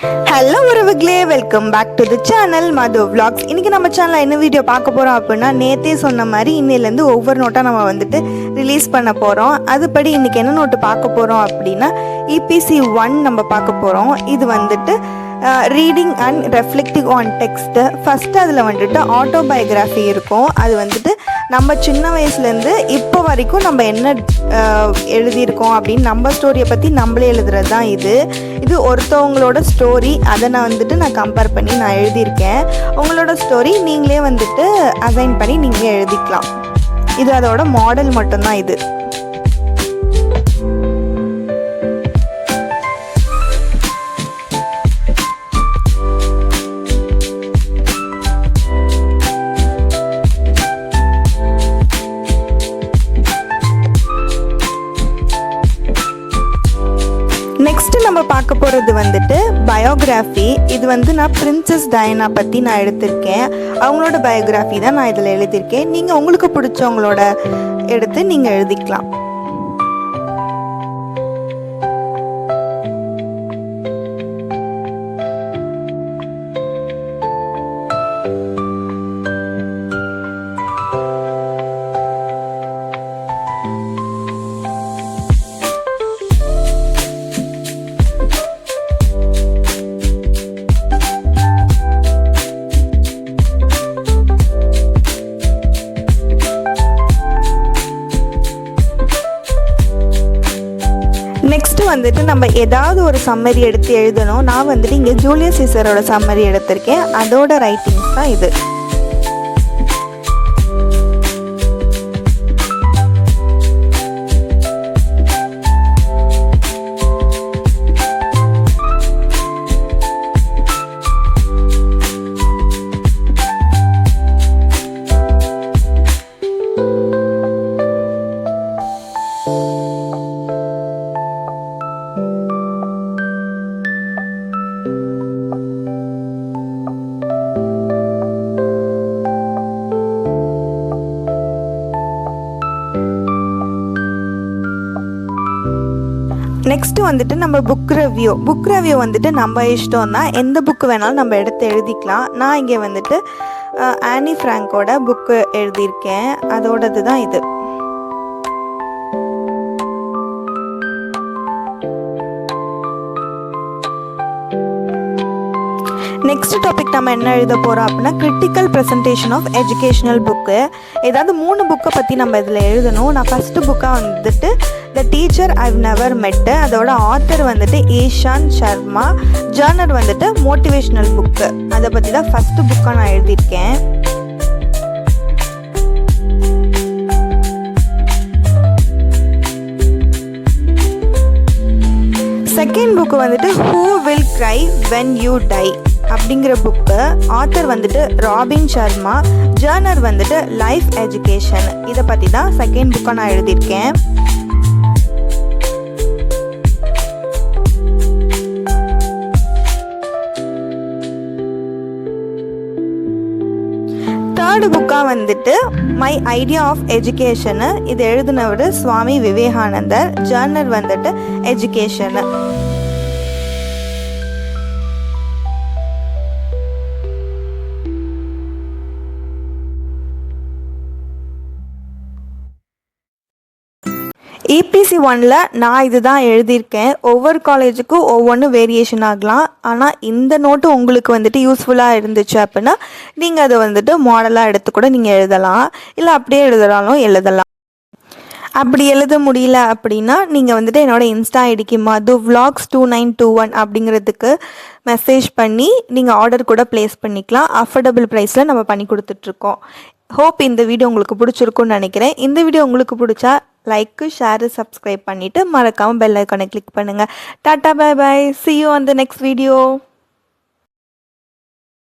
Hello உறவுகளே, welcome back to the channel Madhu vlogs. இன்னைக்கு நம்ம சேனலில் என்ன வீடியோ பார்க்க போகிறோம் அப்படின்னா, நேற்றே சொன்ன மாதிரி இன்னிலேருந்து ஒவ்வொரு நோட்டாக நம்ம வந்துட்டு ரிலீஸ் பண்ண போகிறோம். அதுபடி இன்றைக்கி என்ன நோட்டு பார்க்க போகிறோம் அப்படின்னா, EPC 1 நம்ம பார்க்க போகிறோம். இது வந்துட்டு reading and reflecting on text. First அதில் வந்துட்டு ஆட்டோபயோகிராஃபி இருக்கும். அது வந்துட்டு நம்ம சின்ன வயசுலேருந்து இப்போ வரைக்கும் நம்ம என்ன எழுதியிருக்கோம் அப்படின்னு நம்ம ஸ்டோரியை பற்றி நம்மளே எழுதுறது தான் இது ஒருத்தவங்களோட ஸ்டோரி. அதை நான் கம்பேர் பண்ணி நான் எழுதியிருக்கேன். உங்களோட ஸ்டோரி நீங்களே வந்துட்டு அசைன் பண்ணி நீங்களே எழுதிக்கலாம். இது அதோட மாடல் மட்டும்தான் இது. நெக்ஸ்ட்டு நம்ம பார்க்க போகிறது வந்துட்டு பயோகிராஃபி. இது வந்து நான் பிரின்சஸ் டயனா பற்றி நான் எடுத்திருக்கேன். அவங்களோட பயோகிராஃபி தான் நான் இதில் எழுதியிருக்கேன். நீங்கள் உங்களுக்கு பிடிச்சவங்களோட எடுத்து நீங்கள் எழுதிக்கலாம். நெக்ஸ்ட்டு வந்துட்டு நம்ம ஏதாவது ஒரு சம்மரி எடுத்து எழுதணும். நான் வந்துட்டு இங்கே ஜூலியஸ் சீசரோட சம்மரி எடுத்திருக்கேன். அதோட ரைட்டிங்ஸ் தான் இது. நெக்ஸ்ட்டு வந்துட்டு நம்ம புக் ரிவ்யூ வந்துட்டு நம்ம இஷ்டம் தான். எந்த புக்கு வேணாலும் நம்ம எடுத்து எழுதிக்கலாம். நான் இங்கே வந்துட்டு ஆனி ஃப்ராங்கோட புக்கு எழுதியிருக்கேன். அதோடது தான் இது. நெக்ஸ்ட் டாபிக் நம்ம என்ன எழுத போகிறோம் அப்படின்னா, critical presentation of educational book. ஏதாவது 3 புக்கை பற்றி நம்ம இதில் எழுதணும். நான் ஃபஸ்ட்டு புக்காக வந்துட்டு த டீச்சர் ஐவ் நெவர் மெட்டு. அதோட ஆத்தர் வந்துட்டு ஈஷான் சர்மா. ஜர்னர் வந்துட்டு மோட்டிவேஷ்னல் புக்கு. அதை பற்றி தான் ஃபஸ்ட்டு புக்காக நான் எழுதியிருக்கேன். செகண்ட் புக்கு வந்துட்டு who will cry when you tie அப்படிங்கிற புக்கு. ஆத்தர் வந்துட்டு ராபின் சர்மா. ஜர்னர் வந்துட்டு லைஃப் எஜுகேஷன். இதை பற்றி தான் செகண்ட் புக்காக நான் எழுதியிருக்கேன். தேர்டு புக்காக வந்துட்டு மை ஐடியா ஆஃப் எஜுகேஷனு. இது எழுதினவர் சுவாமி விவேகானந்தர். ஜர்னர் வந்துட்டு எஜுகேஷனு. EPC 1ல் நான் இது தான் எழுதியிருக்கேன். ஒவ்வொரு காலேஜுக்கும் ஒவ்வொன்று வேரியேஷன் ஆகலாம். ஆனால் இந்த நோட்டு உங்களுக்கு வந்துட்டு யூஸ்ஃபுல்லாக இருந்துச்சு அப்படின்னா நீங்கள் அதை வந்துட்டு மாடலாக எடுத்து கூட நீங்கள் எழுதலாம். இல்லை அப்படியே எழுதலாம். அப்படி எழுத முடியல அப்படின்னா நீங்கள் வந்துட்டு என்னோடய இன்ஸ்டா ஐடிக்கு மது vlogs 2921 அப்படிங்கிறதுக்கு மெசேஜ் பண்ணி நீங்கள் ஆர்டர் கூட ப்ளேஸ் பண்ணிக்கலாம். அஃபோர்டபுள் ப்ரைஸில் நம்ம பண்ணி கொடுத்துட்ருக்கோம். ஹோப் இந்த வீடியோ உங்களுக்கு பிடிச்சிருக்குன்னு நினைக்கிறேன். இந்த வீடியோ உங்களுக்கு பிடிச்சா லைக், ஷேர், சப்ஸ்கிரைப் பண்ணிவிட்டு மறக்காமல் பெல் ஐக்கானை கிளிக் பண்ணுங்கள். டாட்டா, bye bye. See you on the next video.